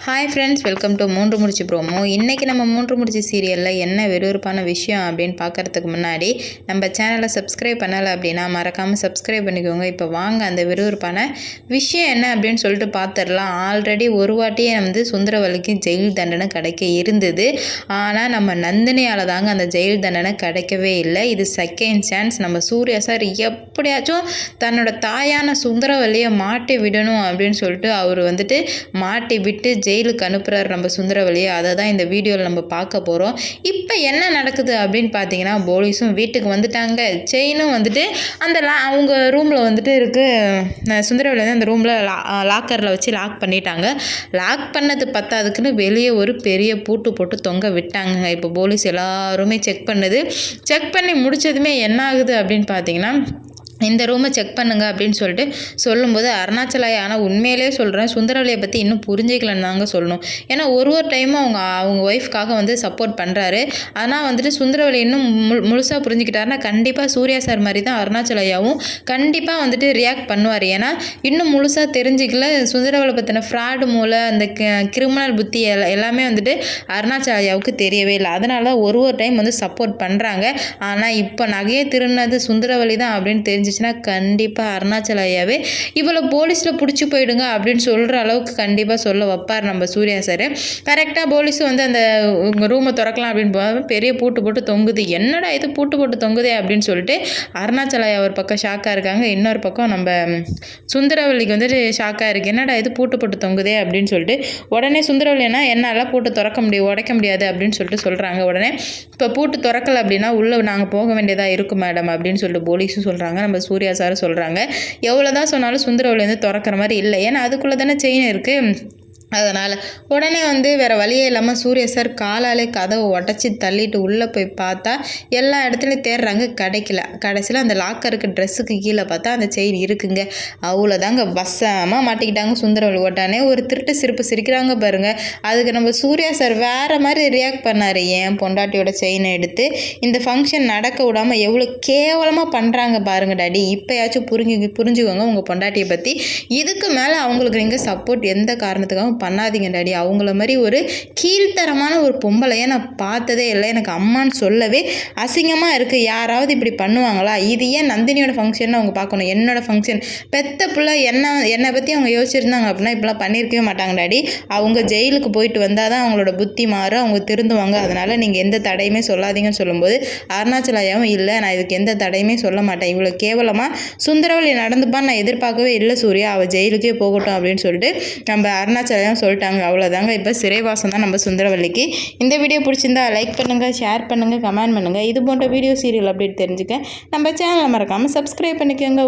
Hi friends, welcome to மூன்று முடிச்சு promo. இன்றைக்கி நம்ம மூன்று முடிச்சு சீரியலில் என்ன விறுவிறுப்பான விஷயம் அப்படின்னு பார்க்குறதுக்கு முன்னாடி நம்ம சேனலை சப்ஸ்கிரைப் பண்ணலை அப்படின்னா மறக்காமல் சப்ஸ்கிரைப் பண்ணிக்கோங்க. இப்போ வாங்க அந்த விறுவிறுப்பான விஷயம் என்ன அப்படின்னு சொல்லிட்டு பார்த்துடலாம். ஆல்ரெடி ஒரு வாட்டியே சுந்தரவல்லிக்கு ஜெயில் தண்டனை கிடைக்க இருந்தது. ஆனால் நம்ம நந்தினியால் தாங்க அந்த ஜெயில் தண்டனை கிடைக்கவே இல்லை. இது செகண்ட் சான்ஸ். நம்ம சூர்யா சார் எப்படியாச்சும் தன்னோட தாயான சுந்தரவல்லியை மாட்டி விடணும் அப்படின்னு சொல்லிட்டு அவர் மாட்டி விட்டு ஜெயிலுக்கு அனுப்புகிறார் நம்ம சுந்தரவல்லியை. அதை தான் இந்த வீடியோவில் நம்ம பார்க்க போகிறோம். இப்போ என்ன நடக்குது அப்படின்னு பார்த்தீங்கன்னா, போலீஸும் வீட்டுக்கு வந்துட்டாங்க. செயினும் அந்த அவங்க ரூமில் இருக்குது. சுந்தரவல்லி அந்த ரூமில் லாக்கரில் வச்சு லாக் பண்ணிட்டாங்க. லாக் பண்ணது பத்தாதுக்குன்னு வெளியே ஒரு பெரிய பூட்டு போட்டு தொங்க விட்டாங்க. இப்போ போலீஸ் எல்லாருமே செக் பண்ணி முடிச்சதுமே என்ன ஆகுது அப்படின்னு பார்த்தீங்கன்னா, இந்த ரூமை செக் பண்ணுங்க அப்படின்னு சொல்லிட்டு சொல்லும்போது அருணாச்சலாயா, ஆனால் உண்மையிலே சொல்கிறேன், சுந்தரவல்லியை பற்றி இன்னும் புரிஞ்சிக்கலன்னு தாங்க சொல்லணும். ஏன்னா ஒரு டைமும் அவங்க ஒய்ஃப்காக சப்போர்ட் பண்ணுறாரு. ஆனால் சுந்தரவல்லி இன்னும் முழுசாக புரிஞ்சுக்கிட்டாருன்னா கண்டிப்பாக சூர்யா சார் மாதிரி தான் அருணாச்சலாயாவும் கண்டிப்பாக ரியாக்ட் பண்ணுவார். ஏன்னா இன்னும் முழுசாக தெரிஞ்சிக்கல. சுந்தரவல்லியை பற்றின ஃப்ராடு மூளை, அந்த கிரிமினல் புத்தி எல்லாமே அருணாச்சலாயாவுக்கு தெரியவே இல்லை. அதனால ஒரு டைம் சப்போர்ட் பண்ணுறாங்க. ஆனால் இப்போ நகையை திருடினது சுந்தரவல்லி தான் அப்படின்னு தெரிஞ்சிச்சுன்னா கண்டிப்பாக அருணாச்சலாயாவே இவ்வளோ போலீஸில் பிடிச்சி போயிடுங்க அப்படின்னு சொல்கிற அளவுக்கு கண்டிப்பாக சொல்ல வைப்பார் நம்ம சூர்யா சார். கரெக்டாக போலீஸும் அந்த ரூமை திறக்கலாம் அப்படின்னு பெரிய பூட்டு போட்டு தொங்குது. என்னடா இது பூட்டு போட்டு தொங்குதே அப்படின்னு சொல்லிட்டு அருணாச்சலாயா ஒரு பக்கம் ஷாக்காக இருக்காங்க. இன்னொரு பக்கம் நம்ம சுந்தரவல்லிக்கு ஷாக்காக இருக்குது. என்னடா இது பூட்டு போட்டு தொங்குதே அப்படின்னு சொல்லிட்டு உடனே சுந்தரவல்லினா என்னால் பூட்டு திறக்க முடியும், உடைக்க முடியாது அப்படின்னு சொல்லிட்டு சொல்கிறாங்க. உடனே இப்போ பூட்டு திறக்கலை அப்படின்னா உள்ளே நாங்கள் போக வேண்டியதாக இருக்கும் மேடம் அப்படின்னு சொல்லிட்டு போலீஸும் சொல்கிறாங்க. நம்ம சூர்யா சார் சொல்கிறாங்க, எவ்வளோதான் சொன்னாலும் சுந்தரவல்லி திறக்கிற மாதிரி இல்லை. ஏன்னா அதுக்குள்ளே தானே செயின் இருக்குது. அதனால் உடனே வேறு வழியே இல்லாமல் சூர்யா சார் காலாலே கதவை உடச்சி தள்ளிட்டு உள்ளே போய் பார்த்தா எல்லா இடத்துலையும் தேடுறாங்க, கிடைக்கல. கடைசியில் அந்த லாக்கருக்கு ட்ரெஸ்ஸுக்கு கீழே பார்த்தா அந்த செயின் இருக்குங்க. அவ்வளோதாங்க, வசமாக மாட்டிக்கிட்டாங்க சுந்தரவல்லி. உடனே ஒரு திருட்டு சிரிப்பு சிரிக்கிறாங்க பாருங்கள். அதுக்கு நம்ம சூர்யா சார் வேறு மாதிரி ரியாக்ட் பண்ணார். ஏன் பொண்டாட்டியோட செயினை எடுத்து இந்த ஃபங்க்ஷன் நடக்க விடாமல் எவ்வளோ கேவலமாக பண்ணுறாங்க பாருங்கள் டாடி. இப்போயாச்சும் புரிஞ்சுக்கோங்க உங்கள் பொண்டாட்டியை பற்றி. இதுக்கு மேலே அவங்களுக்கு நீங்கள் சப்போர்ட் எந்த காரணத்துக்காகவும் பண்ணாதீங்க டாடி. அவங்கள மாதிரி ஒரு கீழ்த்தரமான ஒரு பொம்பளையை நான் பார்த்ததே இல்லை. எனக்கு அம்மான்னு சொல்லவே அசிங்கமாக இருக்குது. யாராவது இப்படி பண்ணுவாங்களா? இது ஏன் நந்தினியோட ஃபங்க்ஷன் அவங்க பார்க்கணும்? என்னோட ஃபங்க்ஷன் பெத்த பிள்ளை என்னை பற்றி அவங்க யோசிச்சிருந்தாங்க அப்படின்னா இப்படிலாம் பண்ணியிருக்கவே மாட்டாங்க டாடி. அவங்க ஜெயிலுக்கு போயிட்டு வந்தால் தான் அவங்களோட புத்தி மாறும், அவங்க திருந்துவாங்க. அதனால் நீங்கள் எந்த தடையுமே சொல்லாதீங்கன்னு சொல்லும்போது அருணாச்சலாயாவும் இல்லை, நான் இதுக்கு எந்த தடையுமே சொல்ல மாட்டேன். இவ்வளோ கேவலமாக சுந்தரவல்லி நடந்துப்பான்னு நான் எதிர்பார்க்கவே இல்லை சூர்யா. அவள் ஜெயிலுக்கே போகட்டும் அப்படின்னு சொல்லிட்டு நம்ம அருணாச்சலாயா சொல்லிட்டாங்க. அவ்வளோதாங்க. இப்போ சிறைவாசம் தான் நம்ம சுந்தரவல்லிக்கு. இந்த வீடியோ பிடிச்சிருந்தா லைக் பண்ணுங்கள், ஷேர் பண்ணுங்கள், கமெண்ட் பண்ணுங்கள். இது போன்ற வீடியோ சீரியல் அப்டேட் தெரிஞ்சுக்க நம்ம சேனலை மறக்காமல் சப்ஸ்கிரைப் பண்ணிக்கோங்க.